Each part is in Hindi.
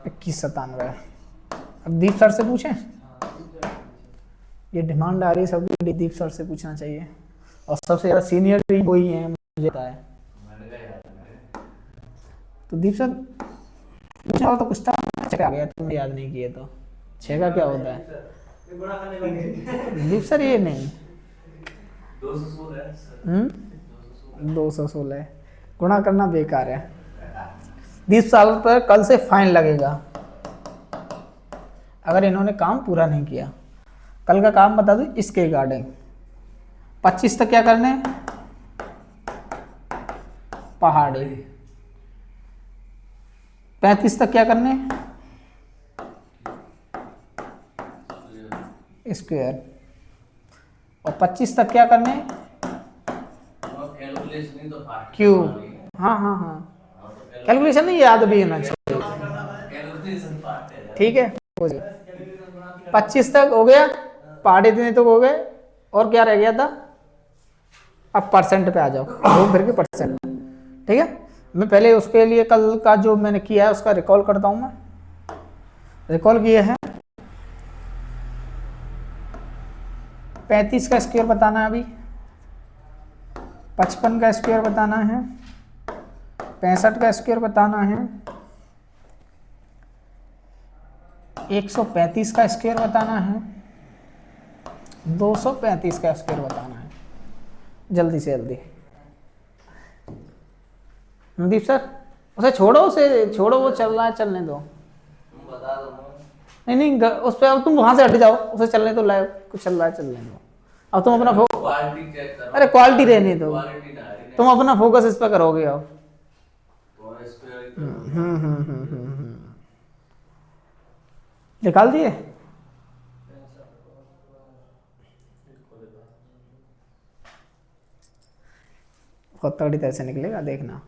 इक्कीस 97। अब दीप सर से पूछें, ये डिमांड आ रही है सबकी, दीप सर से पूछना चाहिए, और सबसे ज़्यादा सीनियर भी वही है, मुझे पता है। तो दीप सर पूछा तो कुछ था, आ गया, तुमने याद नहीं किए तो। 6 का क्या होता है दीप सर? ये नहीं 216 गुणा करना बेकार है। 20 साल पर कल से फाइन लगेगा अगर इन्होंने काम पूरा नहीं किया। कल का काम बता दो इसके रिगार्डिंग। 25 तक क्या करने, पहाड़ी। 35 तक क्या करने, स्क्वायर। और 25 तक क्या करने, क्यूब। हाँ हाँ हाँ, कैलकुलेशन नहीं, याद भी होना चाहिए। ठीक है, हो गया। 25 तक हो गया, पहाड़ी इतने तक हो गए, और क्या रह गया था? अब परसेंट पे आ जाओ, घूम फिर के परसेंट। ठीक है, मैं पहले उसके लिए कल का जो मैंने किया है उसका रिकॉल करता हूं। मैं रिकॉल किए हैं। 35 का स्क्वायर बताना है अभी, 55 का स्क्वायर बताना है, 65 का स्क्वायर बताना है, 135 का स्क्वायर बताना है, 235 का स्क्वायर बताना है। जल्दी से जल्दी। मनदीप सर उसे छोड़ो, उसे छोड़ो, वो चल रहा है, चलने दो। बता दो। नहीं नहीं, उस पर अब तुम वहां से हट जाओ, उसे चलने दो, लाइव कुछ चल रहा है, चलने दो। अब तुम अपना क्वालिटी चेक करो। अरे क्वालिटी रहने दो, तुम अपना फोकस इस पर करोगे। अब निकाल दिए? बहुत तगड़ी तरह से निकलेगा, देखना।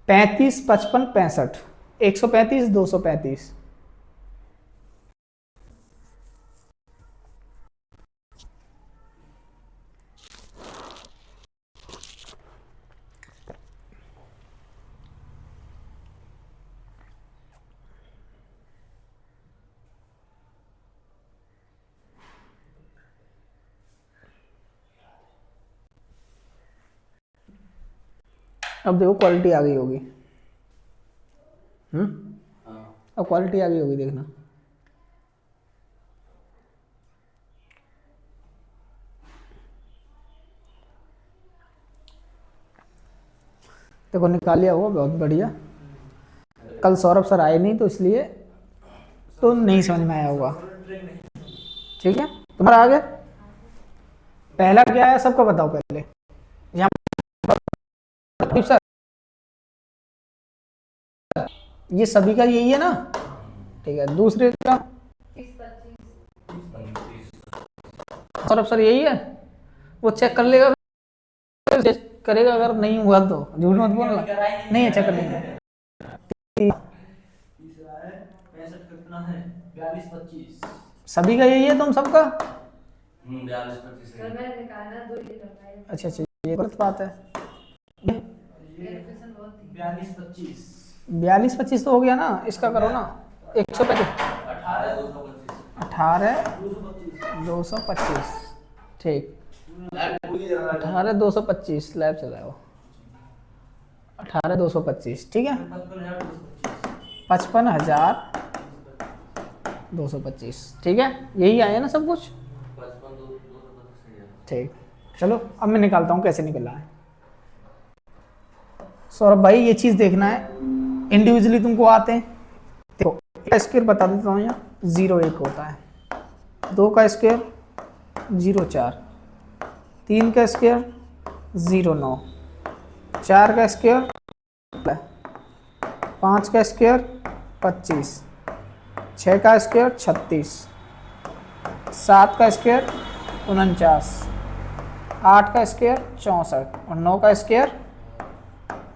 पैंतीस, 55, 65, 135, 235। अब देखो क्वालिटी आ गई होगी। अब क्वालिटी आ गई होगी, देखना। देखो निकाल लिया होगा, बहुत बढ़िया। कल सौरभ सर आए नहीं तो इसलिए तो नहीं समझ में आया होगा। ठीक है, तुम्हारा आ गया। पहला क्या है सबको बताओ पहले। यहाँ सर ये सभी का यही है ना? ठीक है, दूसरे का सौरभ सर यही है, वो चेक कर लेगा, करेगा। अगर नहीं हुआ तो झूठ मत बोलना, नहीं है, चेक कर लेंगे। सभी का यही है, तुम सबका 42-25। अच्छा अच्छा, ये गलत बात है। 42-25 तो हो गया ना, इसका करो ना 125, 18-225। ठीक, 18-225 लैब चलाओ। 18-225 ठीक है, 55,225 ठीक है, यही आया ना सब कुछ। ठीक, चलो अब मैं निकालता हूँ कैसे निकला है। सौरभ भाई ये चीज़ देखना है, इंडिविजुअली तुमको आते हैं। देखो एक स्क्वायर बता देता हूँ, यहाँ 0-1 होता है, 2 का स्क्वायर 0-4, 3 का स्क्वायर 0-9, 4 का स्क्वायर 5 का स्क्वायर 25, 6 का स्क्वायर 36, 7 का स्क्वायर 49, 8 का स्क्वायर 64, और 9 का स्क्वायर,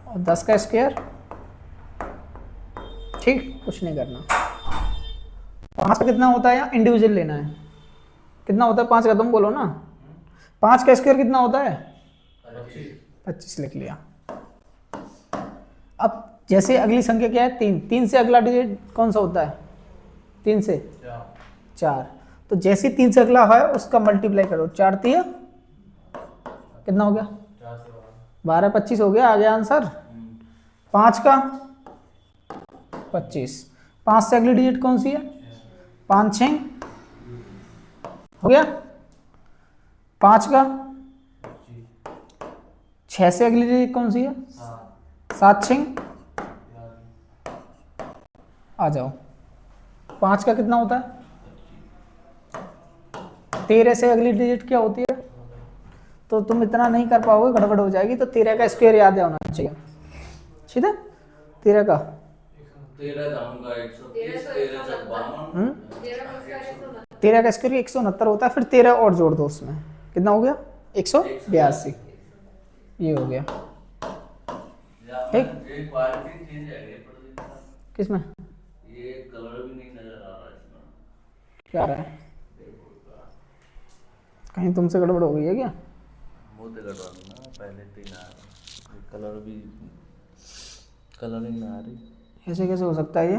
और 10 का स्क्वायर ठीक, कुछ नहीं करना। 5 का कितना होता है, या इंडिविजुअल लेना है, कितना होता है 5 का, तुम बोलो ना। 5 का स्क्वायर कितना होता है, 25 लिख लिया। अब जैसे अगली संख्या क्या है, 3, 3 से अगला डिजिट कौन सा होता है, 3 से 4, तो जैसे 3 से अगला है उसका मल्टीप्लाई करो, 4 3 कितना हो गया, 12 25 हो गया, आ गया आंसर। 5 का 25, 5 से अगली डिजिट कौन सी है, 5 6 हो गया। 5 का 6 से अगली डिजिट कौन सी है, 7 6 आ जाओ। 5 का कितना होता है, 13 से अगली डिजिट क्या होती है, तो तुम इतना नहीं कर पाओगे, गड़बड़ हो जाएगी, तो 13 का स्क्वायर याद होना चाहिए, ठीक है। 13 का 13 का स्क्वायर 169 होता है, फिर 13 और जोड़ दो उसमें, कितना हो गया 182, ये हो गया ठीक। किसमें ये कलर भी नहीं नजर आ रहा इसमें, क्या रहा है, कहीं तुमसे गड़बड़ हो गई है क्या, मुँह से गड़बड़ ना, पहले 3 आ रहा, कलर भी कलरिंग ना आ रही, ऐसे कैसे हो सकता है, ये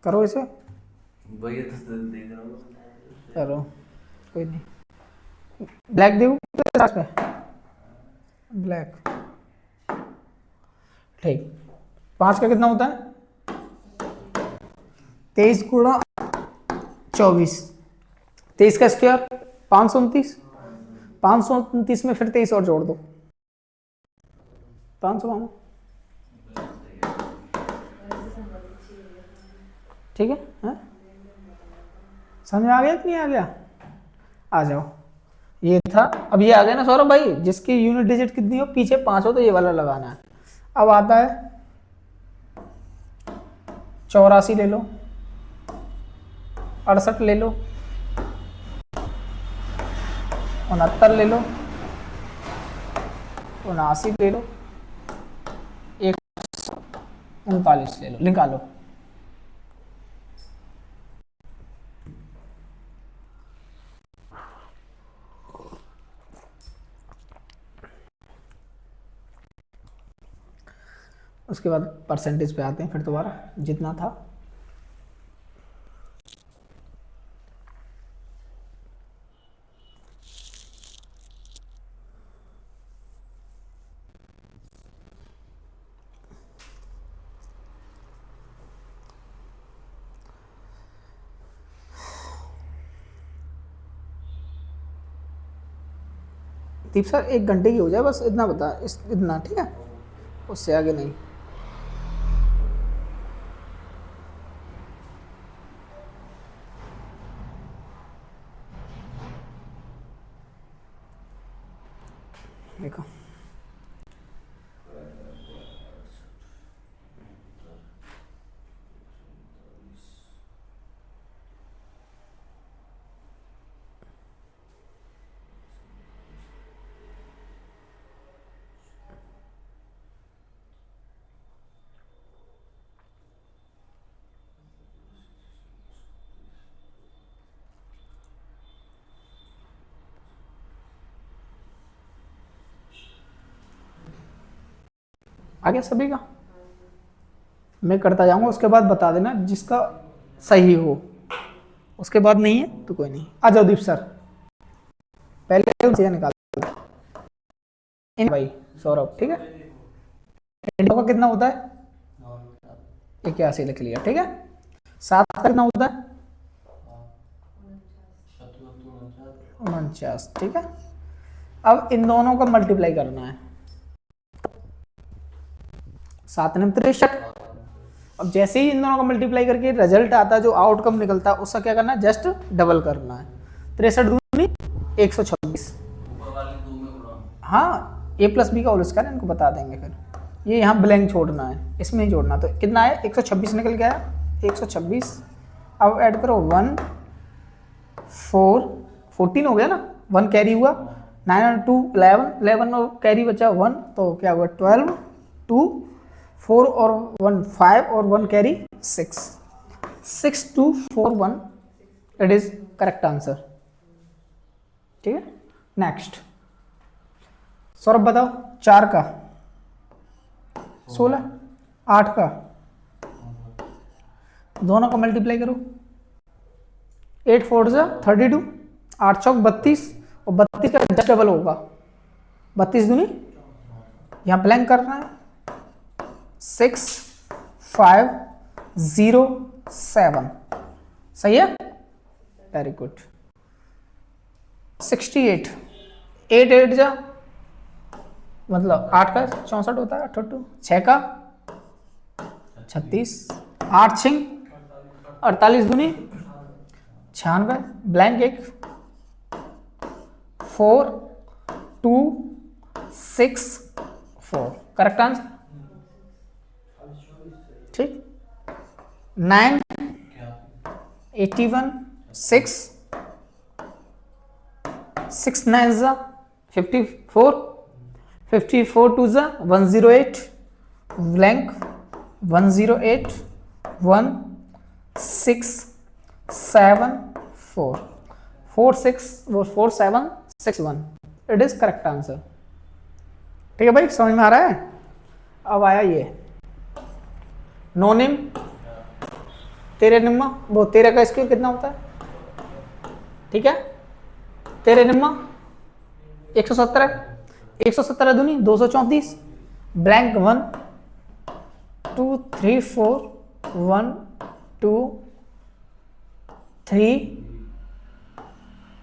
करो इसे, भैया तो देख रहा हूँ, करो कोई नहीं। ब्लैक दे पे, ब्लैक ठीक। 5 का कितना होता है, 23 गुणा 24, 23 का स्क्वायर 529, 529 में फिर 23 और जोड़ दो, 500 ठीक है, हाँ? समझ में आ गया कि नहीं आ गया, आ जाओ। ये था, अब ये आ गया ना सौरभ भाई, जिसकी यूनिट डिजिट कितनी हो, पीछे 5 हो तो ये वाला लगाना है। अब आता है 84 ले लो, 68 ले लो, 69 ले लो, 79 ले लो, 139 ले लो, निकालो। उसके बाद परसेंटेज पे आते हैं फिर दोबारा, जितना था। दीप सर 1 घंटे की हो जाए बस, इतना बता, इतना ठीक है, उससे आगे नहीं। देखो आ गया सभी का, मैं करता जाऊंगा, उसके बाद बता देना जिसका सही हो, उसके बाद नहीं है तो कोई नहीं। आ जाओ दीप सर, पहले उनसे निकाल भाई सौरभ, ठीक है। इंडो का कितना होता है, 81 लिख लिया, ठीक है। 7 का कितना होता है, 49, ठीक है। अब इन दोनों का मल्टीप्लाई करना है, 7 9 63। अब जैसे ही इन दोनों का मल्टीप्लाई करके रिजल्ट आता है, जो आउटकम निकलता है, उसका क्या करना है, जस्ट डबल करना है। 63 दूनी 126, हाँ a प्लस बी का होल स्क्वायर, इनको बता देंगे फिर। ये यहाँ ब्लैंक छोड़ना है, इसमें ही जोड़ना, तो कितना है 126 निकल गया, 126। अब ऐड करो 1 4 14 हो गया ना, 1 कैरी हुआ, 9 और 2 11, 11 और कैरी बचा 1, तो क्या हुआ 12, 2 4 और 1 5 और 1 carry 6, 6241 it is correct answer. ठीक है, नेक्स्ट सौरभ बताओ 4 का 16, 8 का, दोनों का मल्टीप्लाई करो। 8 4 जा 32, 8 चौक 32 और 32 का जस्ट डबल होगा 32 दूनी, यहाँ ब्लैंक करना है 6 5 0 7, सही है, वेरी गुड। 68, 8 8 जा मतलब 8 का 64 होता है, 82, 6 का 36, 8 6 48 दूनी 96, ब्लैंक 1 4 2 6 4, करेक्ट आंसर। ठीक, 9 81 6 6 9 जा 54, 54 2 जा 108, blank 108 1 6 7 4 4 6 4 7 6 1, it is correct answer. ठीक है भाई, समझ में आ रहा है। अब आया ये नो नेम, तेरे निम्मा, वो तेरे का स्क्वायर कितना होता है, ठीक है, तेरे निम्मा 117, 117 दूनी 234, ब्लैंक 1 2 3 4 1 2 3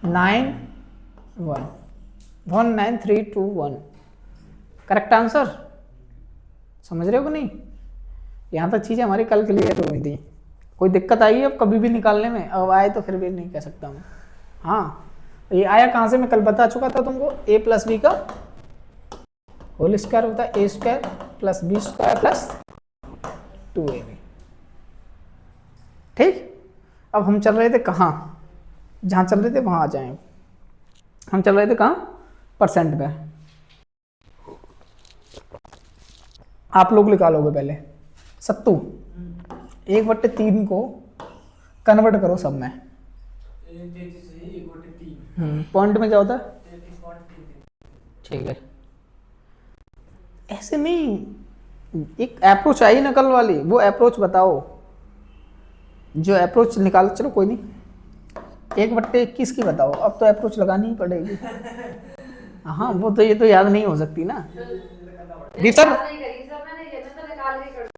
9 1 1 9 3 2 1, करेक्ट आंसर। समझ रहे हो कि नहीं, यहाँ तक चीज़ें हमारी कल क्लियर हो गई थी। कोई दिक्कत आई है अब कभी भी निकालने में, अब आए तो फिर भी नहीं कह सकता मैं। हाँ, ये आया कहाँ से, मैं कल बता चुका था तुमको, a प्लस बी का होल स्क्वायर होता है a square plus B square plus 2ab। ठीक, अब हम चल रहे थे कहाँ, जहाँ चल रहे थे वहाँ आ जाएं। हम चल रहे थे कहाँ, परसेंट पे। आप लोग निकालोगे पहले सत्तू 1/3 को कन्वर्ट करो सब में। पॉइंट में क्या होता है, ठीक है, ऐसे नहीं, एक अप्रोच आई नकल वाली, वो अप्रोच बताओ, जो अप्रोच निकाल, चलो कोई नहीं, 1/21 की बताओ, अब तो अप्रोच लगानी ही पड़ेगी। हाँ, वो तो ये तो याद नहीं हो सकती ना। जी सर,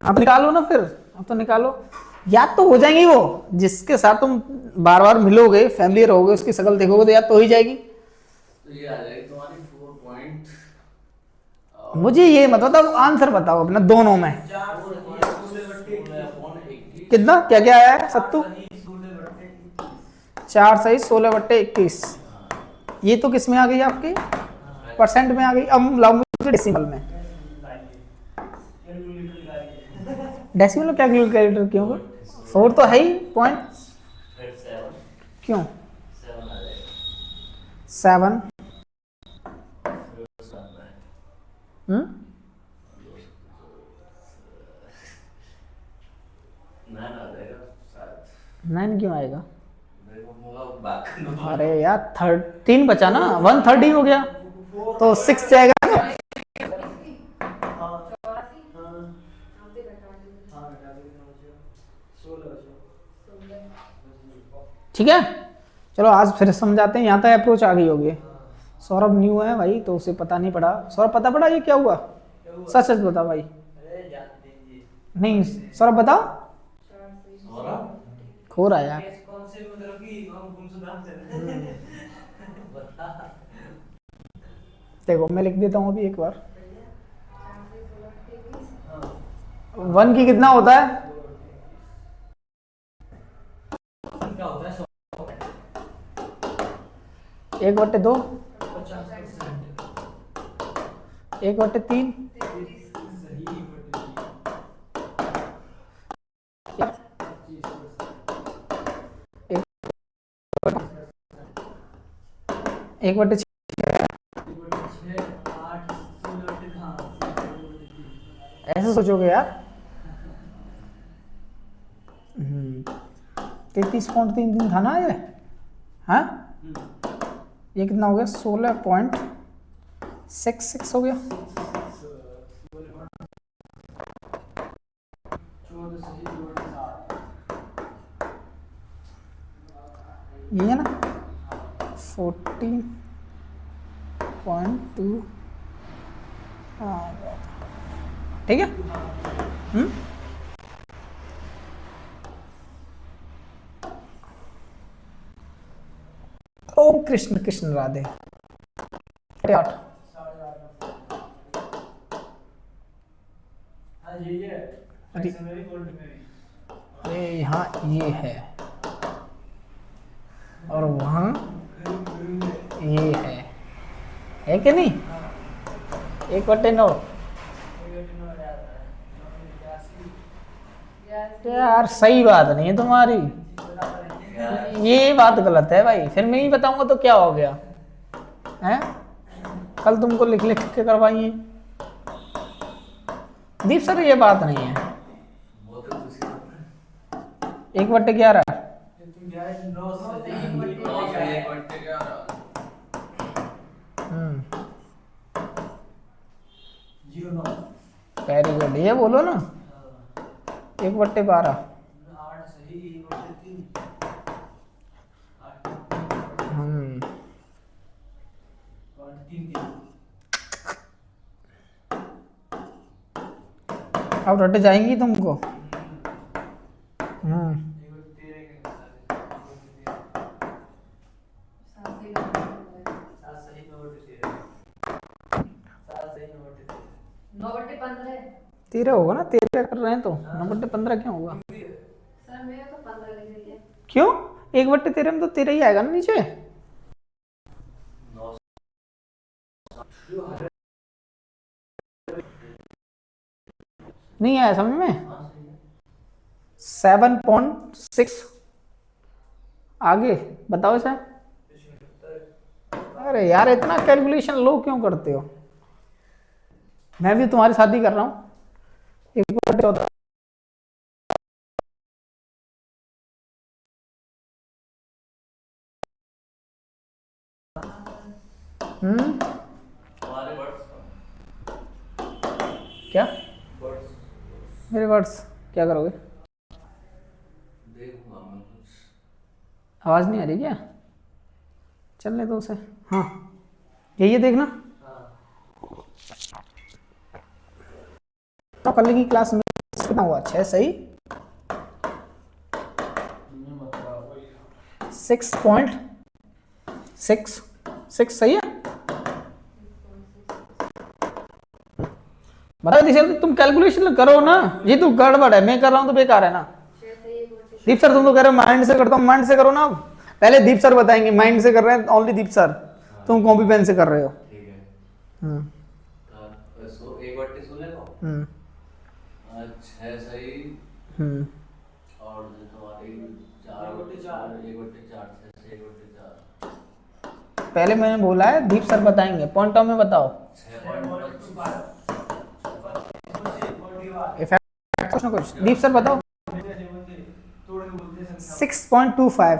आप निकालो ना फिर, अब तो निकालो, याद तो हो जाएंगी वो, जिसके साथ तुम बार बार मिलोगे, फैमिली रहोगे, उसकी शक्ल देखोगे तो याद तो हो ही जाएगी। तो ये आ जाएगी तुम्हारी 4 पॉइंट। मुझे ये मत बताओ, आंसर बताओ अपना दोनों में कितना, क्या क्या आया है सत्तू, 4 सही 16/21, ये तो किस में आ गई आपकी, परसेंट में आ गई। अब लाओ मुझे डेसिमल में, डेसिमल में क्या कैलकुलेटर, क्यों 4 तो है ही, पॉइंट क्यों 7, नाइन क्यों आएगा, अरे यार 13 बचा ना, 130 हो गया तो 6 जाएगा ना। ठीक है, चलो आज फिर समझाते हैं, यहाँ तक अप्रोच आ गई होगी। सौरभ न्यू है भाई तो उसे पता नहीं पड़ा, सौरभ पता पड़ा ये क्या हुआ, सच सच बता भाई। नहीं सौरभ बताओ, खो रहा है यार। देखो मैं लिख देता हूँ अभी एक बार, 1 की कितना होता है, 1/2, 1/3, 1/6, ऐसे सोचोगे यार, 33.33 था ना ये? हाँ, ये कितना हो गया? 16.66 हो गया। ये है ना 14.2। ठीक है। ओम कृष्ण कृष्ण राधे। 8। अरे यहाँ ये है और वहाँ ये है कि नहीं? 1/9। यार सही बात नहीं है तुम्हारी, ये बात गलत है भाई। फिर मैं ही बताऊंगा तो क्या हो गया है? कल तुमको लिख लिख के करवाइए। दीप सर ये बात नहीं है। 1/11। वेरी गुड, ये बोलो ना 1/12। अब रट जाएंगी तुमको। तेरह होगा ना, 13 कर रहे हैं तो 9/15 क्यों होगा? सर मेरे तो 15 लिख रही है। क्यों? 1/13 में तो 13 ही आएगा ना नीचे। नहीं आया समझ में? 7.6 आगे बताओ सर। अरे यार इतना कैलकुलेशन लो क्यों करते हो? मैं भी तुम्हारी शादी कर रहा हूँ। 1/14। क्या मेरे वर्ड्स क्या करोगे? देखूंगा मैं कुछ। आवाज नहीं आ रही क्या? चलने दो उसे। हाँ यही है देखना। तो कल की क्लास में कितना हुआ? 6 सही। 6.66 सही है। बता दीजिए तुम कैलकुलेशन करो ना। ये तो गड़बड़ है, मैं कर रहा हूँ तो बेकार है ना। दीप सर तुम तो कह रहे हो माइंड से करता हूँ, माइंड से करो ना। पहले दीप सर बताएंगे, माइंड से कर रहे हैं ओनली दीप सर। तुम कॉपी पेन से कर रहे हो। ठीक है। हम्म। 1/16 को 6 सही और जो तुम्हारी 4/4 1/4 6 1/4। पहले मैंने बोला है दीप सर बताएंगे, पॉइंटों में बताओ। कुछ ना कुछ दीप सर बताओ। 6.25।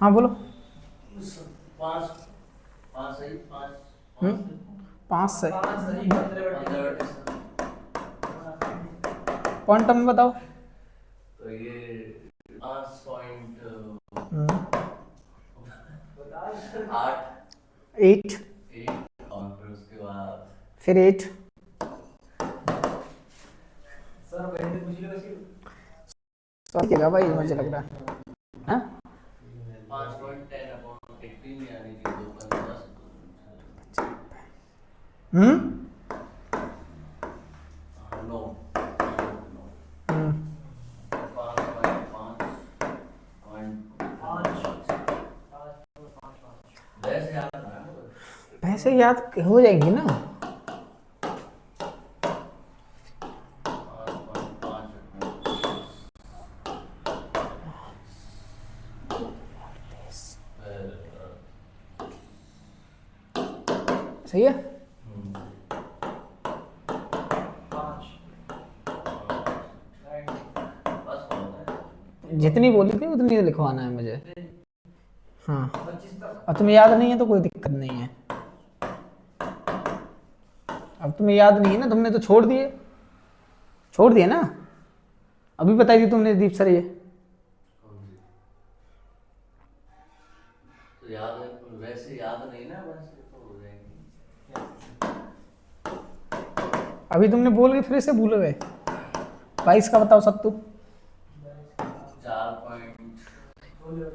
हाँ बोलो। 5 सही 5 सही। पॉइंटों में बताओ। तो ये 5.8 8 और फिर उसके बाद फिर 8 क्या भाई मुझे लग रहा है। हाँ? 5.10/18 यानी कि 2.10। नो 5.5 वैसे याद हो जाएंगी ना। 5.5 सही है। जितनी बोली थी उतनी लिखवाना है मुझे। हाँ, और तुम्हें याद नहीं है तो कोई दिक्कत नहीं है। अब तुम्हें याद नहीं है ना, तुमने तो छोड़ दिए ना। अभी बताई थी तुमने दीप सर ये। तो याद है, वैसे याद नहीं ना, वैसे तो हो जाएंगे। अभी तुमने बोल के फिर से भूल गए। 22 का बताओ सत्तू। 4.16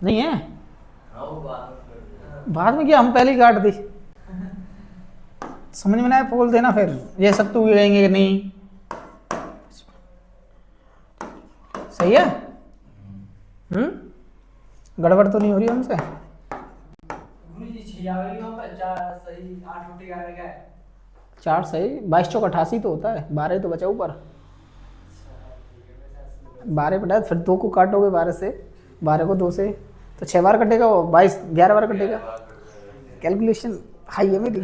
नहीं है, हाँ वो बाद में क्या, हम पहले ही काट दी। समझ में ना आए बोल देना फिर, ये सत्तू गिरेंगे कि नहीं। सही है। गड़बड़ तो नहीं हो रही हमसे। 4 सही, 22 चौक 88 तो होता है, 12 तो बचा ऊपर। 12 बटा, फिर 2 को काटोगे 12 से, 12 को 2 से तो 6 बार कटेगा, वो 22 11 बार कटेगा। कैलकुलेशन हाई है मेरी।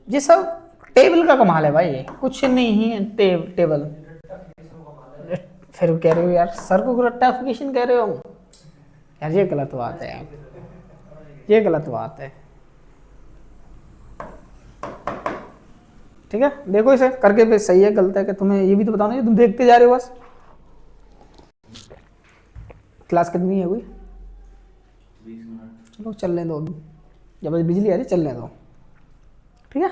ये सब टेबल का कमाल है भाई, ये कुछ नहीं है। टेबल फिर कह रहे हो यार सर को रट्टाफिकेशन कह रहे हो यार, ये गलत बात है यार, ये गलत बात है। ठीक है, देखो इसे करके भी सही है गलत है कि तुम्हें ये भी तो बताओ ना, तुम देखते जा रहे हो बस। क्लास कितनी है हुई? 20 मिनट। चलो चलने दो, अभी जब बिजली आ रही चलने दो। ठीक है,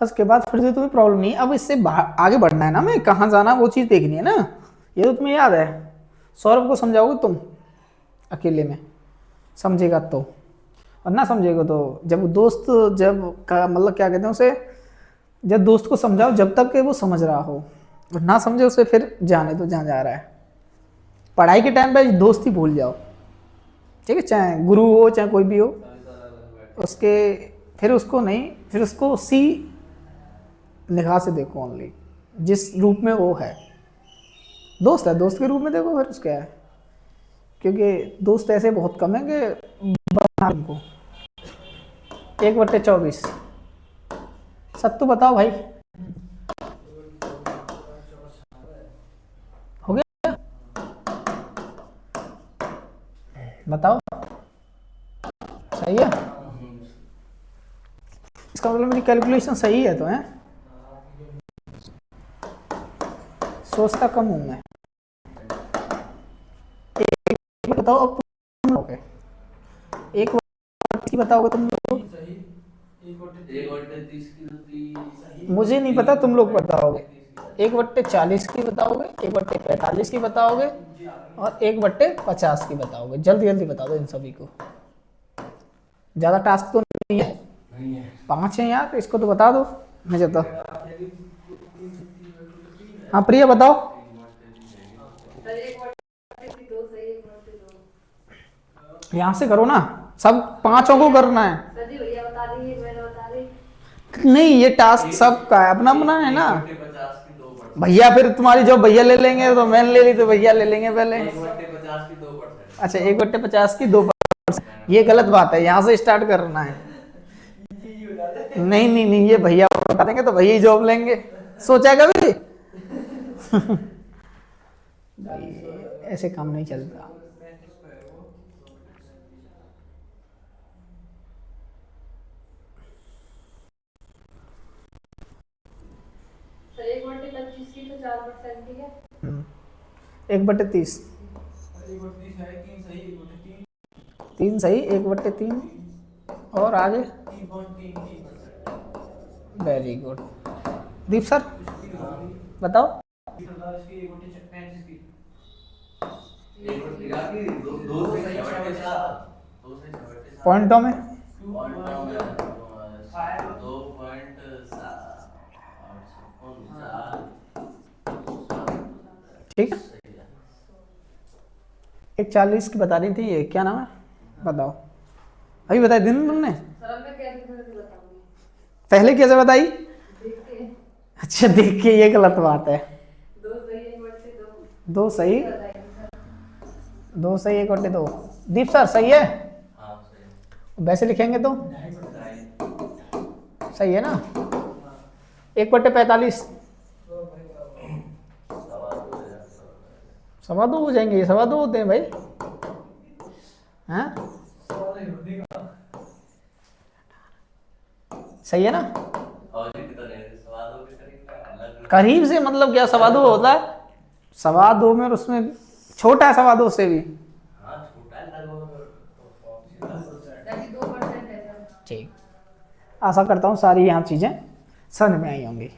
उसके बाद फिर से तुम्हें प्रॉब्लम नहीं है। अब इससे आगे बढ़ना है ना, मैं कहाँ जाना वो चीज़ देखनी है ना। ये तो तुम्हें याद है, सौरभ को समझाओगे तुम अकेले में, समझेगा तो, और ना समझेगा तो जब दोस्त, जब का मतलब क्या कहते हैं उसे, जब दोस्त को समझाओ जब तक कि वो समझ रहा हो, और ना समझे उसे फिर जाने दो जहाँ जा रहा है। पढ़ाई के टाइम पे दोस्त ही भूल जाओ, ठीक है, चाहे गुरु हो चाहे कोई भी हो उसके, फिर उसको नहीं, फिर उसको उसी निगाह से देखो, ओनली जिस रूप में वो है। दोस्त है, दोस्त के रूप में देखो, फिर उसका है, क्योंकि दोस्त ऐसे बहुत कम है कि बना उनको। 1/24 सत्तू बताओ भाई, हो गया? बताओ, सही है? इसका मतलब मेरी कैलकुलेशन सही है तो है, सोचता कम हूं मैं। एक बताओ अब तुम लोग, एक की बताओगे तुम लोग, 1/30 की तो 30। मुझे नहीं पता, तुम लोग बताओगे। 1/40 की बताओगे, 1/45 की बताओगे, और 1/50 की बताओगे। जल्दी जल्दी बता दो इन सभी को, ज़्यादा टास्क तो नहीं है, 5 है यार, इसको तो बता दो मुझे तो। हाँ प्रिया बताओ। सर 1/2 सही, 1/2। यहाँ से करो ना, सब 5 को करना है। सर जी भैया बता देंगे, मैंने बता दी। नहीं, ये टास्क सबका है, अपना अपना है ना। 1/50 की 2%। भैया फिर तुम्हारी जॉब भैया ले लेंगे, तो मैंने ले ली तो भैया ले लेंगे पहले। 1/50 की 2%। अच्छा, 1/50 की 2%, ये गलत बात है, यहाँ से स्टार्ट करना है। नहीं नहीं नहीं, ये भैया बता देंगे तो भैया ही जॉब लेंगे, सोचा कभी? ऐसे काम नहीं चलता। सर 1/25 की तो 4% की है। 1/30, 3 सही, 1/3 और आगे। Very good. दीप सर बताओ। 2 से 47। पॉइंटों में 2.8। ठीक है। 1/40 की बता रही थी, ये क्या नाम है बताओ, अभी बताई दिन में तुमने, सर अब मैं कैसे बताऊंगी? पहले कैसे बताई? देख के। अच्छा देख के, ये गलत बात है। 2 सही, 1/2। 2 सही, बताइए सर। 2 सही 1/2। दीप सर सही है? हाँ सही। वैसे लिखेंगे तो ढाई। सही है ना? 1/45 सवा 2 हो जाएगा। 2.25 हो जाएंगे, 2.25 होते हैं भाई। हाँ सही है ना? और ये कितने हैं? सवा 2 के करीब का अलग। करीब से मतलब क्या 2.25 होता है? 2.25 में और उसमें छोटा है 2.25 से भी। हाँ छोटा है लगभग। ताकि 2% है सर। ठीक, आशा करता हूँ सारी यहाँ चीज़ें समझ में आई होंगी।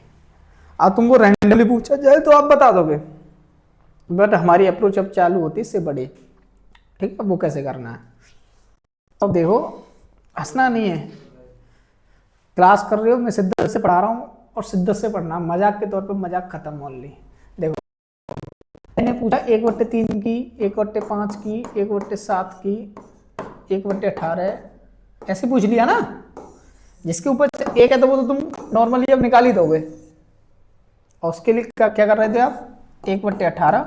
अब तुमको रैंडमली पूछा जाए तो आप बता दोगे, बट हमारी अप्रोच अब चालू होती है इससे बड़ी। ठीक है, वो कैसे करना है? अब देखो, हंसना नहीं है, क्लास कर रहे हो, मैं शिद्दत से पढ़ा रहा हूँ और शिद्दत से पढ़ना, मजाक के तौर पे मजाक खत्म ओनली। देखो मैंने पूछा 1/3 की, 1/5 की, 1/7 की, 1/18, ऐसे पूछ लिया ना। जिसके ऊपर 1 है तो वो तो तुम नॉर्मली अब निकाल ही दोगे। और उसके लिए क्या कर रहे थे आप? 1/18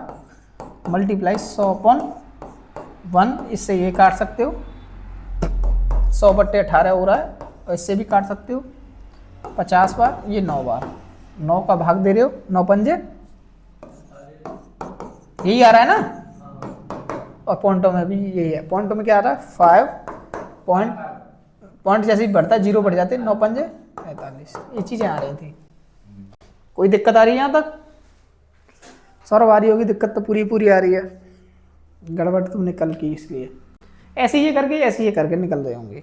मल्टीप्लाई 100/1, इससे ये काट सकते हो, 100/18 हो रहा है, और इससे भी काट सकते हो 50 बार, ये 9 बार। 9 का भाग दे रहे हो, 9 पंजे, यही आ रहा है ना? और पॉइंटों में भी यही है। पॉइंटों में क्या आ रहा है? 5 पॉइंट जैसे ही बढ़ता है 0 बढ़ जाते हैं, 9 पंजे 45, ये चीज़ें आ रही थी। कोई दिक्कत आ रही है यहाँ तक? सौरभ आ रही होगी दिक्कत तो पूरी पूरी आ रही है, गड़बड़ तुमने कल की इसलिए ऐसे ये करके निकल रहे होंगे।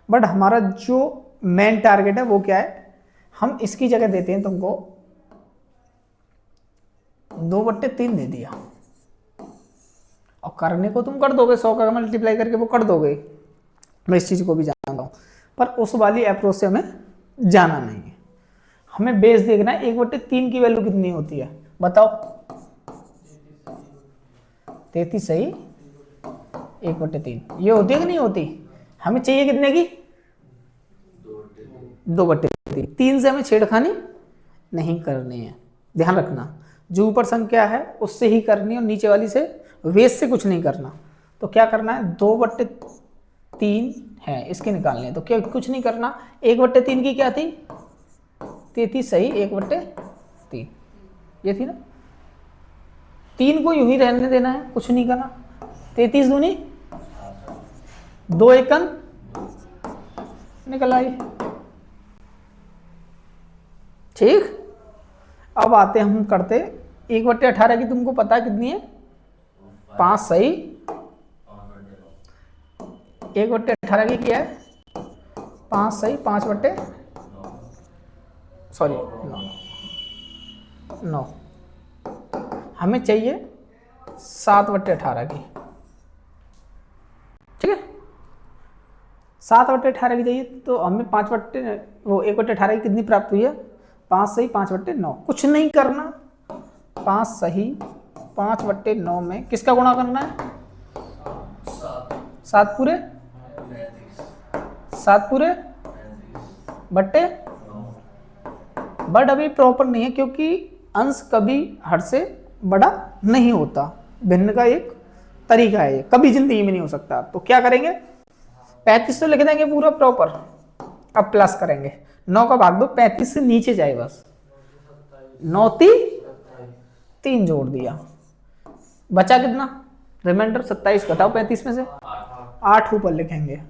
बट हमारा जो मेन टारगेट है वो क्या है? हम इसकी जगह देते हैं तुमको 2/3 दे दिया, और करने को तुम कर दोगे, 100 का मल्टीप्लाई करके वो कर दोगे, मैं इस चीज़ को भी जानता हूँ। पर उस वाली अप्रोच से हमें जाना नहीं है, हमें बेस देखना है 1/3 की वैल्यू कितनी होती है, बताओ। 33 सही, 1/3 ये होती है कि नहीं होती? हमें चाहिए कितने की? 2/3। 3 से हमें छेड़खानी नहीं करनी है, ध्यान रखना। जो ऊपर संख्या है उससे ही करनी है और नीचे वाली से, वेस से कुछ नहीं करना। तो क्या करना है? 2/3 है, इसके निकालने हैं, तो क्या कुछ नहीं करना। 1/3 की क्या थी? 33 सही, 1/3 ये थी ना। 3 को यूं ही रहने देना है, कुछ नहीं करना। 33 दूनी 2 एकन निकल आई। ठीक, अब आते हम करते 1/18 की, तुमको पता है कितनी है? 5 सही। 1/18 की क्या है? 5 सही, 5/9 हमें चाहिए 7/18 की। ठीक है, 7/18 की चाहिए, तो हमें 1/18 की कितनी प्राप्त हुई है? 5 सही 5/9, कुछ नहीं करना। 5 सही 5/9 में किसका गुणा करना है? 7 पूरे 7 पूरे बट्टे, बट अभी प्रॉपर नहीं है क्योंकि अंश कभी हर से बड़ा नहीं होता। भिन्न का एक तरीका है, ये कभी जिंदगी में नहीं हो सकता। तो क्या करेंगे? 35 तो लिख देंगे पूरा प्रॉपर, अब प्लस करेंगे। 9 का भाग दो, 35 से नीचे जाए बस, 9 3 जोड़ दिया, बचा कितना? रिमाइंडर 27। बताओ 35 में से 8 ऊपर लिखेंगे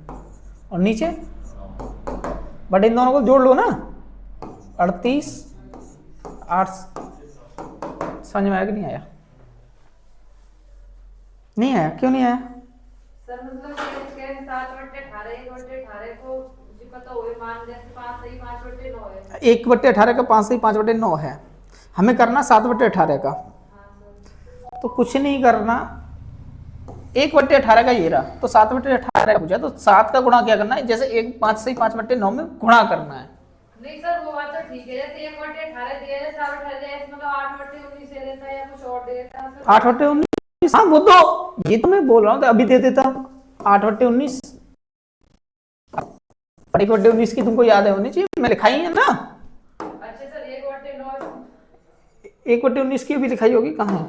और नीचे, बट इन दोनों को जोड़ लो ना, 38 8। समझ में आया कि नहीं आया? नहीं आया? क्यों नहीं आया? सर मतलब इसके 7/18 1/18 को जी पता होए, मान जैसे 5 सही 5/9 है। 1/18 का 5 सही 5/9 है, हमें करना 7/18 का। हाँ सर। तो कुछ नहीं करना, 1/18 का ये रहा, तो 7/18 का पूछा, तो 7 का गुणा क्या करना है? जैसे 5 सही 5/9 में गुणा करना है। नहीं सर वो बात तो ठीक है, जैसे 1/18 दिया जाए, 7/18 जैसे मतलब 8/19 दे देता है या कुछ और दे देता है। 8/19, हाँ वो तो ये तो मैं बोल रहा हूँ, तो अभी दे देता 8/19। 1/19 की तुमको याद है होनी चाहिए, मैं लिखाई है ना। अच्छा सर 1/9 1/19 की भी लिखाई होगी, कहाँ है?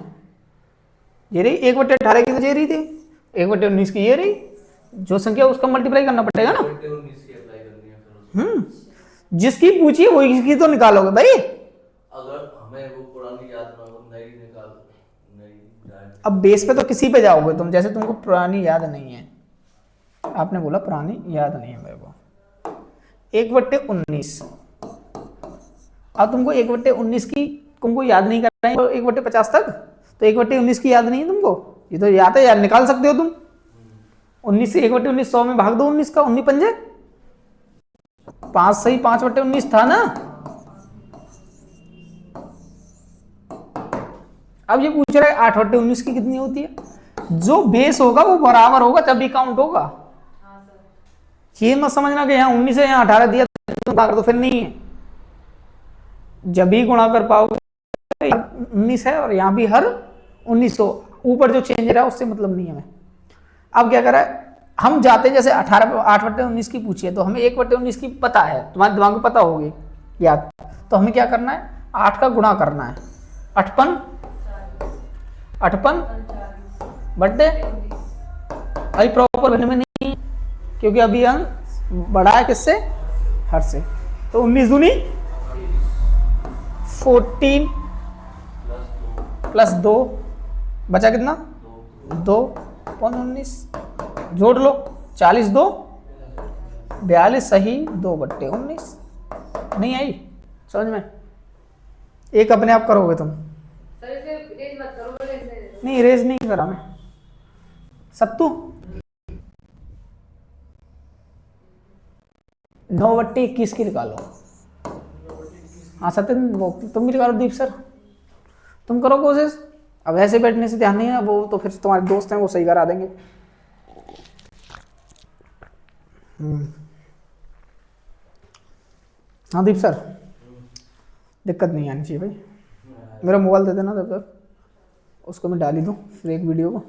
ये रही 1/18 की तो ये रही थी, 1/19 की ये रही, जो संख्या उसका मल्टीप्लाई करना पड़ेगा ना। 19 की अप्लाई करनी है फिर उसमें। जिसकी पूछी है वही की तो निकालोगे भाई। अगर हमें वो पुरानी याद ना हो, नई निकाल, नई जाए। अब बेस पे तो किसी पे जाओगे तुम, जैसे तुमको पुरानी याद नहीं है, आपने बोला पुरानी याद नहीं है मेरे को, 1/19, अब तुमको 1/19 की तुमको याद नहीं करना है 1/50 तक, तो 1/19 की याद नहीं है तुमको, ये तो याद है यार, निकाल सकते हो तुम। 19 से 1/19 100 में भाग दो 19 का, 19 पंजे 5 सही 5/19 था ना। अब ये पूछ रहा है 8/19 की कितनी होती है, जो बेस होगा वो बराबर होगा तभी काउंट होगा। हाँ सर। ये मत समझना कि यहाँ 19 है यहाँ 18 दिया तो भाग दो, फिर नहीं है, जब भी गुणा कर पाओगे 19 है और यहाँ भी हर 19, ऊपर जो चेंज रहा है उससे मतलब नहीं है हमें। अब क्या करा है, हम जाते जैसे 8/19 की पूछिए तो हमें 1/19 की पता है, तुम्हारे दिमाग में पता होगी याद, तो हमें क्या करना है 8 का गुणा करना है, 8 बट्टे अभी प्रॉपर बनने में नहीं, क्योंकि अभी हम बढ़ा है किससे, हर से, तो 19 दूनी 14 प्लस 2 बचा कितना 2/19, जोड़ लो 40 2 42 सही 2/19। नहीं आई समझ में, एक अपने आप करोगे तुम, सर इसे इरेज मत करो, इरेज नहीं दे दो। नहीं इरेज नहीं करा मैं, सत्तू 9/21 की निकालो। हाँ सत्यन वो तुम भी निकालो, दीप सर तुम करो कोशिश, अब ऐसे बैठने से ध्यान नहीं है, वो तो फिर तुम्हारे दोस्त हैं वो सही करा देंगे। हाँ दीप सर दिक्कत नहीं आनी चाहिए भाई, मेरा मोबाइल दे देना तब तक, उसको मैं डाल ही दूँ फिर एक वीडियो को।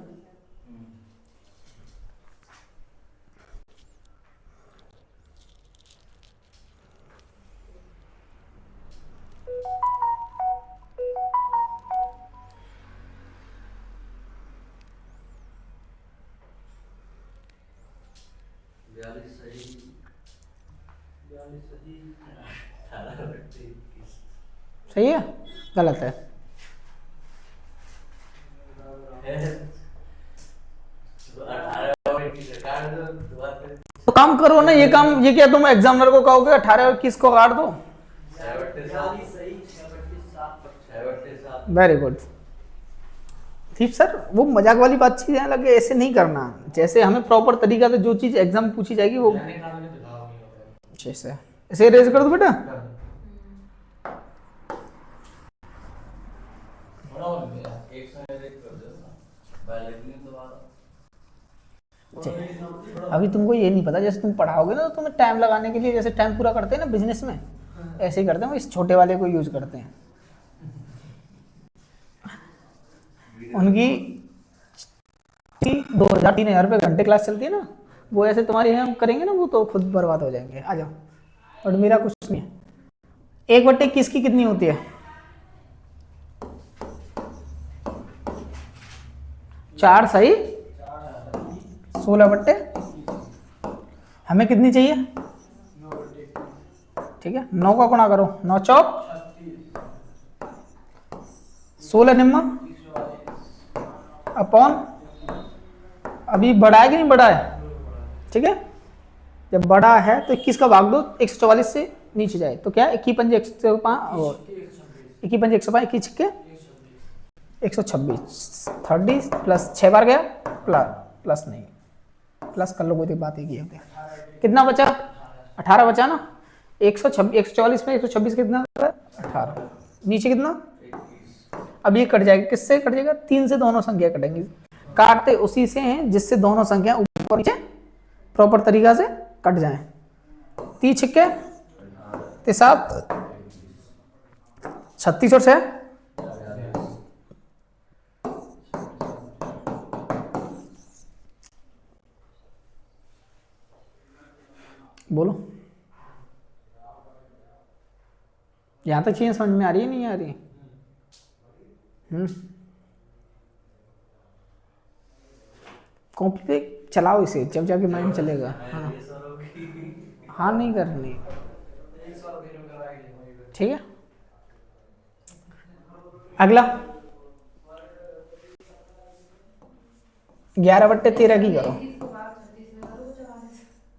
सही है गलत है, तो काम करो ना, ये काम ये क्या तुम एग्जामिनर को कहोगे 18 और 21 को काट दो। वेरी गुड ठीक सर, वो मजाक वाली बात चीज है, लगे ऐसे नहीं करना, जैसे हमें प्रॉपर तरीका से जो चीज एग्जाम में पूछी जाएगी वो ऐसे ऐसे रेज कर दो बेटा। अभी तुमको ये नहीं पता, जैसे तुम पढ़ाओगे ना तो तुम्हें टाइम लगाने के लिए, जैसे टाइम पूरा करते हैं ना बिजनेस में, ऐसे ही करते हैं, वो इस छोटे वाले को यूज करते हैं। उनकी 2,000-3,000 रुपये घंटे क्लास चलती है ना, वो ऐसे तुम्हारे यहाँ करेंगे ना वो तो खुद बर्बाद हो जाएंगे। आ जाओ, और मेरा कुछ नहीं है। 1/21 की कितनी होती है, 4 सही 16 हमें कितनी चाहिए, ठीक है 9 का गुणा करो, 9 चौक 16 निम्मा अपॉन, अभी बड़ा है कि नहीं बड़ा है, ठीक है जब बड़ा है तो 21 का भाग दो 144 से नीचे जाए तो क्या है 21 पंजे 105, 21 पंजे 105, 21 छिक्के 126, 30 प्लस 6 बार गया प्लस नहीं, प्लस कर लो कोई बात ही की है। कितना बचा 18 बचा ना, 144 में 126 कितना 18, नीचे कितना, अब ये कट जाएगा, किससे कट जाएगा 3 से दोनों संख्या कटेंगी, काटते उसी से हैं जिससे दोनों संख्या ऊपर नीचे प्रॉपर तरीका से कट जाएं। 30 छिक्के 7 36 और 6 बोलो, यहां तक चीजें समझ में आ रही है नहीं आ रही? कॉपी पे चलाओ इसे, जब जाके माइंड चलेगा। हाँ ये सर होगी। हाँ, नहीं करनी, ठीक है। अगला 11/13 की करो।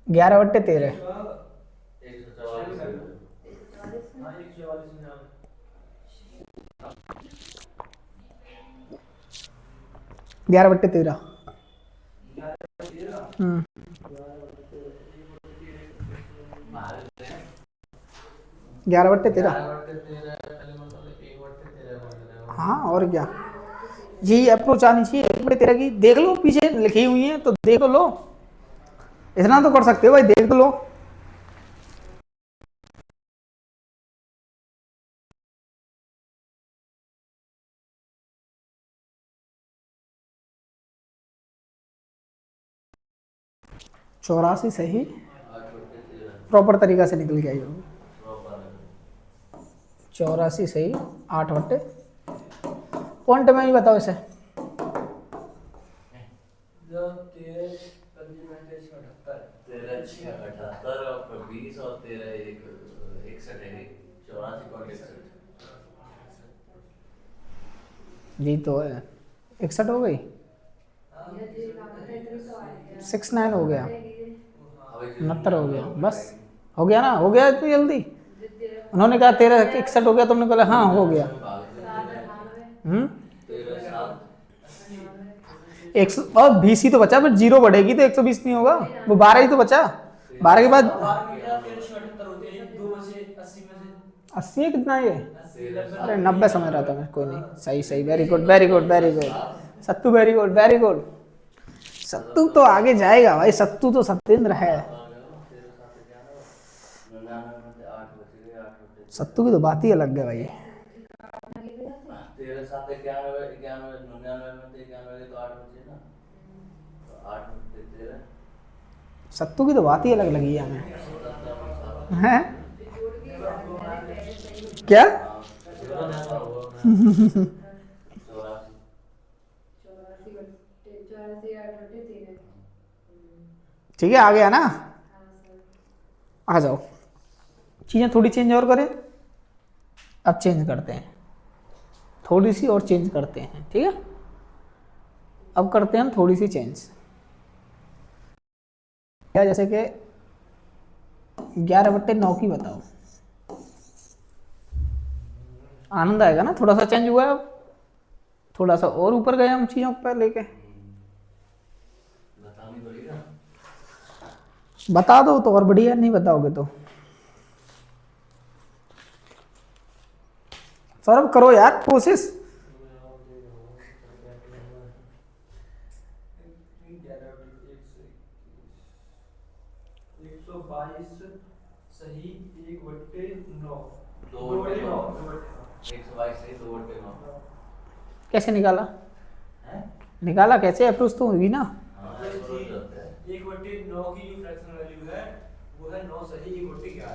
11/13 11/13। 11/13। हाँ और क्या, यही अप्रोच आनी चाहिए 1/13 की। देख लो पीछे लिखी हुई है तो देख लो, इतना तो कर सकते हो भाई, देख तो लो। चौरासी सही, प्रॉपर तरीका से निकल के आई होगी। 84 सही, 8/, पॉइंट में ही बताओ इसे। 20 और 13 61 है, 84.61। जी तो है, 61 हो गई, 69 हो गया, 69 हो गया, बस हो गया ना, हो गया इतनी जल्दी। उन्होंने कहा 13 61 हो गया, तुमने बोला हाँ हो गया। और 20 ही तो बचा, फिर 0 बढ़ेगी तो 120 नहीं होगा, वो 12 ही तो बचा। 12 के बाद 80 है, कितना ये, अरे 90 समझ रहा था मैं, कोई नहीं, सही सही, very good very good very good Sattu, very good very good. Sattu तो आगे जाएगा भाई, सत्तू तो सत्येंद्र है। सत्तू की तो बात ही अलग है भाई। 13 7 91 91 99 में 91 तो 8 बचे ना, तो 8 में 13। सत्तू की तो बात ही अलग लगी है हमें, हैं क्या। ठीक है, आ गया ना, आ जाओ। चीजें थोड़ी चेंज और करें, अब चेंज करते हैं, थोड़ी सी और चेंज करते हैं, ठीक है। अब करते हैं हम थोड़ी सी चेंज, क्या, जैसे कि 11/9 की बताओ। आनंद आएगा ना, थोड़ा सा चेंज हुआ है, अब थोड़ा सा और ऊपर गए हम चीजों पर लेके। बतानी पड़ेगा, बता दो तो और बढ़िया, नहीं बताओगे तो। सौरभ करो यार कोशिश। 122 सही, 1/9, 2/9, 122 सही, 2/9। कैसे निकाला, हैं? निकाला कैसे, अप्रोच तो हुई ना। हाँ, ऐसा हो जाता है। 1/9 की जो फ्रैक्शनल वैल्यू है वो है 9 सही, 1/11।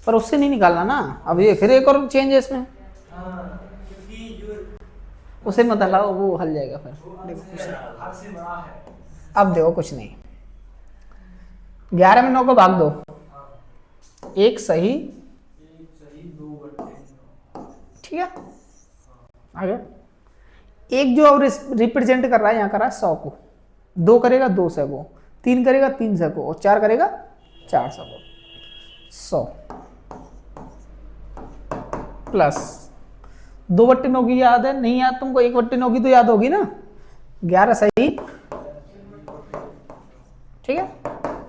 पर उससे नहीं निकालना ना, अब ये फिर एक और चेंज है इसमें। हाँ, क्योंकि जो उसे मत हटाओ, वो हल जाएगा फिर। वो देखो कुछ नहीं, हद से बड़ा है। अब देखो कुछ नहीं, 11 में 9 को भाग दो, एक सही, 1 सही, 2/9। ठीक है। आगे एक जो अब रिप्रेजेंट कर रहा है, यहाँ कर रहा है 100 को, 2 करेगा 200 को, 3 करेगा 300 को, और 4 करेगा 400 को। 100 प्लस 2/9 की याद है, नहीं याद तुमको, 1/9 की तो याद होगी ना। 11 सही, ठीक है,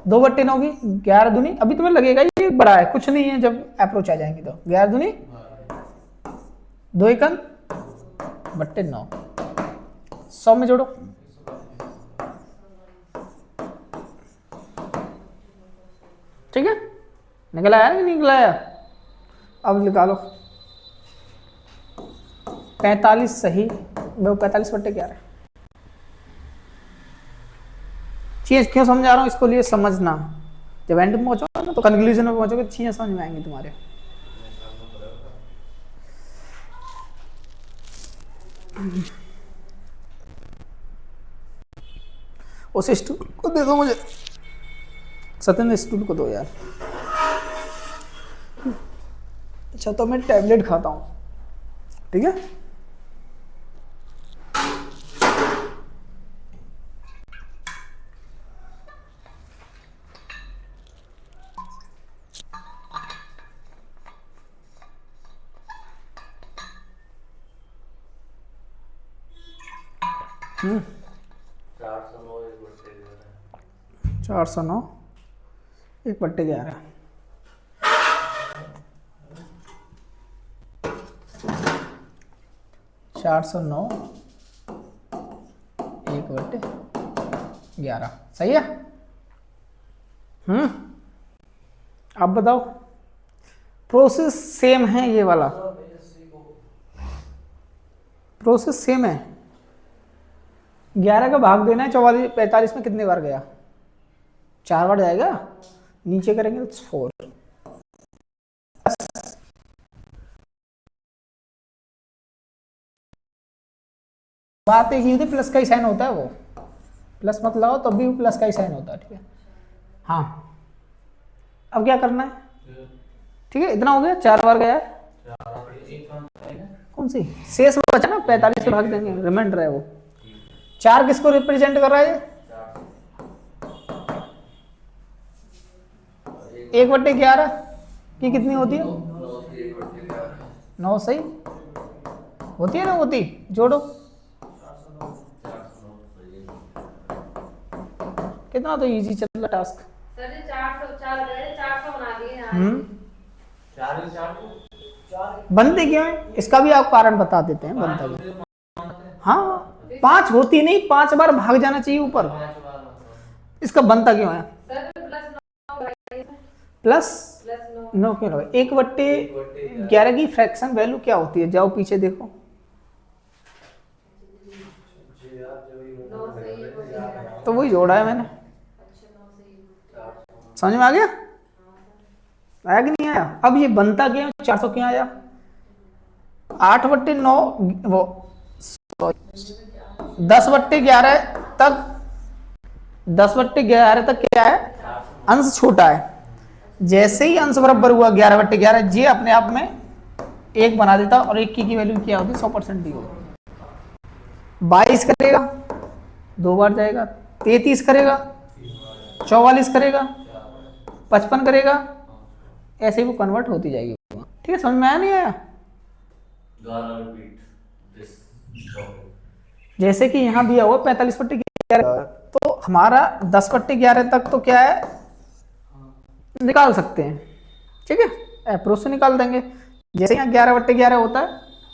2/9 की 11 दूनी, अभी तुम्हें लगेगा ये बड़ा है, कुछ नहीं है, जब अप्रोच आ जाएंगे तो 11 दूनी 2 एकन 9, 100 में जोड़ो, ठीक है। निकल आया नहीं निकल आया, अब निकालो। 45 सही, वो 45/11। चीज क्यों समझा रहा हूँ, इसको लिए समझना, जब एंड में पहुंचोगे ना तो कंक्लूजन में पहुंचोगे, चीजें समझ में आएंगी तुम्हारे। उस स्टूल को दे दो मुझे, सत्येंद्र स्टूल को दो यार। अच्छा तो मैं टैबलेट खाता हूँ, ठीक है। हम्म, 409 एक बट्टे 409 1/11। 409 1/11 सही है। अब बताओ, प्रोसेस सेम है, ये वाला प्रोसेस सेम है। 11 का भाग देना है 44 45 में, कितने बार गया? 4 बार जाएगा। नीचे करेंगे तो 4। बात एक ही होती है, प्लस का ही साइन होता है, वो प्लस मत लगाओ तब भी वो प्लस का ही साइन होता है, ठीक है। हाँ अब क्या करना है, ठीक है, इतना हो गया, 4 बार गया है। कौन सी शेष बचा ना, 45 से भाग देंगे, रिमाइंडर है वो। 4 किसको रिप्रेजेंट कर रहा है? 1/11 की कितनी होती है? 9 सही होती है ना, होती, जोड़ो कितना, तो इजी चल रहा टास्क। सर जी 404 गए, 400 बना दिए यहाँ। 4 बनते क्यों है, इसका भी आप कारण बता देते हैं, बनता क्यों। हाँ 5 होती नहीं, 5 बार भाग जाना चाहिए ऊपर, इसका बनता क्यों है? सर प्लस प्लस 9 क्यों लगा? 1/11 की फ्रैक्शन वैल्यू क्या होती है? जाओ पीछे देखो, 9 सही है। तो वही जोड़ा है मैंने। अच्छा 9 सही। समझ में आ गया? आया कि नहीं आया? अब ये बनता क्यों, 400 क्यों आया? 8/9 वो 10/11 तक, 10/11 तक क्या है, अंश छोटा है। जैसे ही अंश बराबर हुआ 11/11, ये अपने आप में 1 बना देता, और 1 की वैल्यू क्या होती है? 100% दी होगी। 22 करेगा 2 बार जाएगा, 33 करेगा, 44 करेगा, 55 करेगा, ऐसे ही वो कन्वर्ट होती जाएगी। ठीक है, समझ में आया नहीं आया? जैसे कि यहाँ दिया हुआ 45/11, तो हमारा 10/11 तक तो क्या है, निकाल सकते हैं, ठीक है, अप्रोच से निकाल देंगे। जैसे यहाँ 11/11 होता है,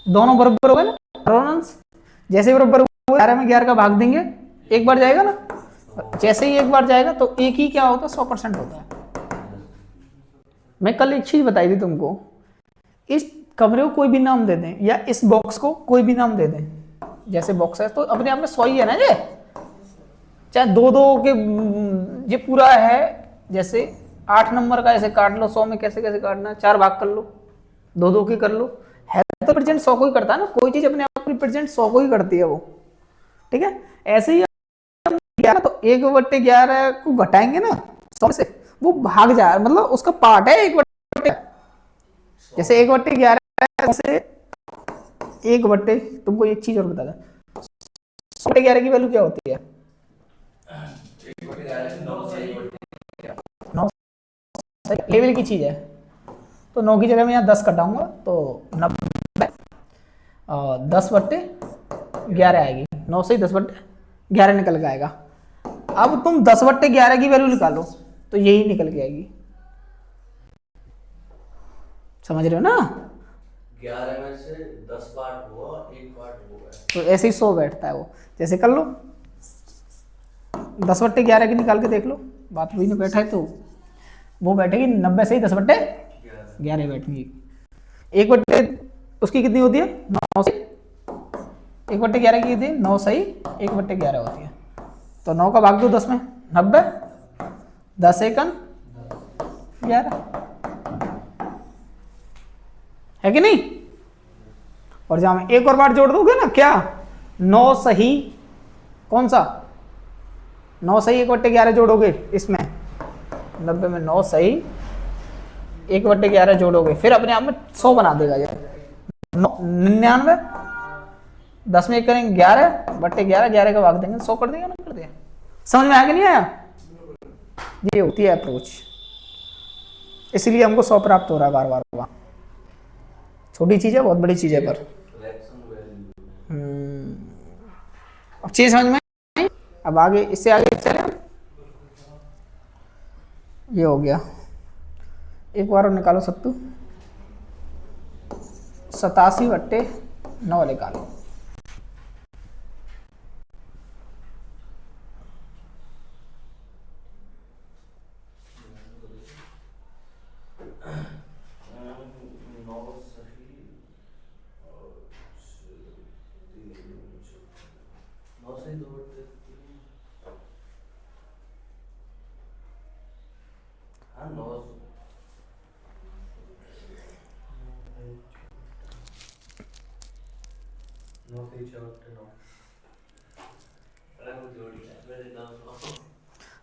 दोनों बराबर हो गए ना, अंश जैसे बराबर हुआ, 11 में 11 का भाग देंगे, 1 बार जाएगा ना, जैसे ही 1 बार जाएगा तो 1 ही क्या होता है, 100% होता है। मैं कल एक चीज बताई थी तुमको, इस कमरे को कोई भी नाम दे दें, या इस बॉक्स को कोई भी नाम दे दें, जैसे बॉक्स है तो अपने आप में 100 ही है ना, ये चाहे 2-2 के, ये पूरा है, जैसे 8 नंबर का ऐसे काट लो, 100 में कैसे कैसे काटना है, 4 भाग कर लो, 2-2 के कर लो, है तो रिप्रेजेंट 100 को ही करता है ना, कोई चीज अपने आप रिप्रेजेंट 100 को ही करती है वो, ठीक है। ऐसे ही तो 1/11 को घटाएंगे ना 100 से, वो भाग जाए, मतलब उसका पार्ट है 1/11, जैसे 1/11 से 1/, तुमको एक चीज और बता दें, 1/11 की वैल्यू क्या होती है? 9 लेवल की चीज है, तो 9 की जगह मैं यहाँ 10 कटाऊंगा तो 90, 10/11 आएगी, 9 से ही 10/11 निकल के आएगा। अब तुम 10/11 की वैल्यू निकालो तो यही निकल के आएगी, समझ रहे हो ना? 11 में से 10 पार्ट हुआ, 1 पार्ट हुआ, तो ऐसे ही 100 बैठता है वो, जैसे कर लो 10/11 की निकाल के देख लो, बात हुई ना, बैठा है तो वो बैठेगी 90 से ही 10/11 बैठेगी। 1/, उसकी कितनी होती है, 9 से 1/11 की थी 9 सही 1/11 होती है, तो 9 का भाग दो 10 में, 90, 10 एकन 11, है कि नहीं? और जहां में एक और बार जोड़ दोगे ना, क्या 9 सही कौन सा 9 सही 1/11 जोड़ोगे इसमें, 90 में 9 सही 1/11 जोड़ोगे, फिर अपने आप में 100 बना देगा ये। 99, 10 में 1 करेंगे 11/11, 11 का भाग देंगे 100 कर देगा ना, कर दिया। समझ में आया कि नहीं आया? ये होती है अप्रोच, इसलिए हमको 100 प्राप्त हो रहा है बार बार। छोटी चीज है, बहुत बड़ी चीज है पर। अब चीज समझ में आई? अब आगे, इससे आगे चले। ये हो गया, एक बार और निकालो सत्तू। 87/9 निकालो।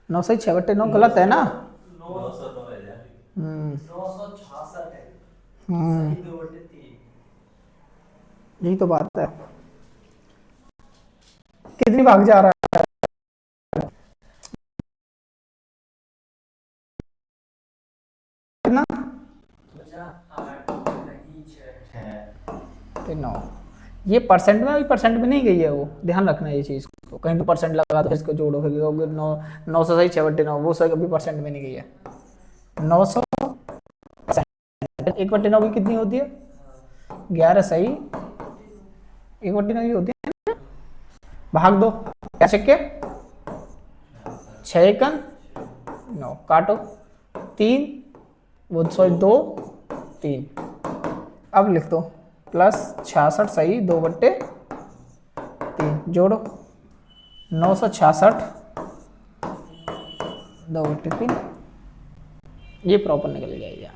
नौ सही 6/9 गलत है ना? 909 है यार, 966 है, हम्म, सही 2/3। यही तो बात है। कितनी भाग जा रहा है? कितना? 9। ये परसेंट में, अभी परसेंट में नहीं गई है वो, ध्यान रखना ये चीज को। कहीं तो परसेंट लगा तो इसको जोड़ो, फिर 900 सही 6/9, वो सही अभी परसेंट में नहीं गई है। 900 1/9 की कितनी होती है? 11 सही 1/9 की होती है ना? भाग दो, क्या चक्के 6 1 9, काटो 3, वो 2 3। अब लिख दो +66 सही 2/3, जोड़ो 966 2/3, ये प्रॉपर निकल जाएगा।